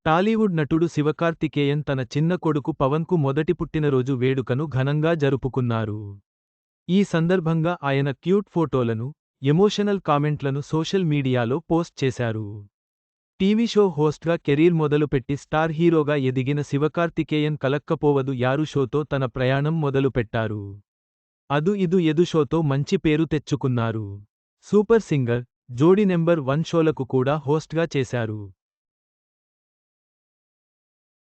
టాలీవుడ్ నటుడు శివకార్తికేయన్ తన చిన్న కొడుకు పవన్కు మొదటి పుట్టినరోజు వేడుకను ఘనంగా జరుపుకున్నారు. ఈ సందర్భంగా ఆయన క్యూట్ ఫోటోలను, ఎమోషనల్ కామెంట్లను సోషల్ మీడియాలో పోస్ట్ చేశారు. టీవీ షో హోస్ట్గా కెరీర్ మొదలుపెట్టి స్టార్ హీరోగా ఎదిగిన శివకార్తికేయన్ కలక్కపోవదు యారు షోతో తన ప్రయాణం మొదలుపెట్టారు. అదు ఇదు ఎదు షోతో మంచి పేరు తెచ్చుకున్నారు. సూపర్ సింగర్, జోడీ నెంబర్ 1 షోలకు కూడా హోస్ట్గా చేశారు.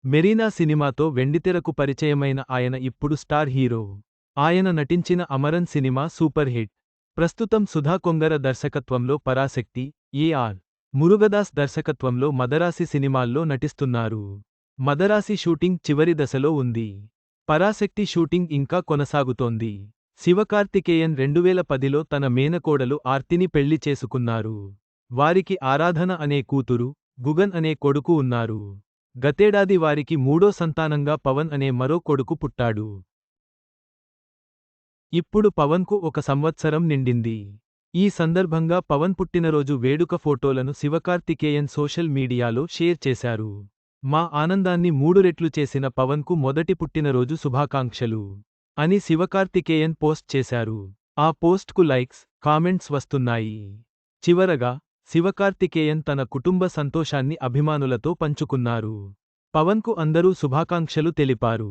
మెరీనా సినిమాతో వెండితెరకు పరిచయమైన ఆయన ఇప్పుడు స్టార్ హీరో. ఆయన నటించిన అమరన్ సినిమా సూపర్ హిట్. ప్రస్తుతం సుధా కొంగర దర్శకత్వంలో పరాశక్తి, ఏ.ఆర్. మురుగదాస్ దర్శకత్వంలో మదరాసి సినిమాల్లో నటిస్తున్నారు. మదరాసి షూటింగ్ చివరి దశలో ఉంది. పరాశక్తి షూటింగ్ ఇంకా కొనసాగుతోంది. శివకార్తికేయన్ 2010లో తన మేనకోడలు ఆర్తిని పెళ్లి చేసుకున్నారు. వారికి ఆరాధన అనే కూతురు, గుగన్ అనే కొడుకు ఉన్నారు. గతేడాది వారికి మూడో సంతానంగా పవన్ అనే మరో కొడుకు పుట్టాడు. ఇప్పుడు పవన్కు 1 సంవత్సరం నిండింది. ఈ సందర్భంగా పవన్ పుట్టినరోజు వేడుక ఫోటోలను శివకార్తికేయన్ సోషల్ మీడియాలో షేర్ చేశారు. మా ఆనందాన్ని 3 రెట్లు చేసిన పవన్కు మొదటి పుట్టినరోజు శుభాకాంక్షలు అని శివకార్తికేయన్ పోస్ట్ చేశారు. ఆ పోస్ట్కు లైక్స్, కామెంట్స్ వస్తున్నాయి. చివరగా శివకార్తికేయన్ తన కుటుంబ సంతోషాన్ని అభిమానులతో పంచుకున్నారు. పవన్కు అందరూ శుభాకాంక్షలు తెలిపారు.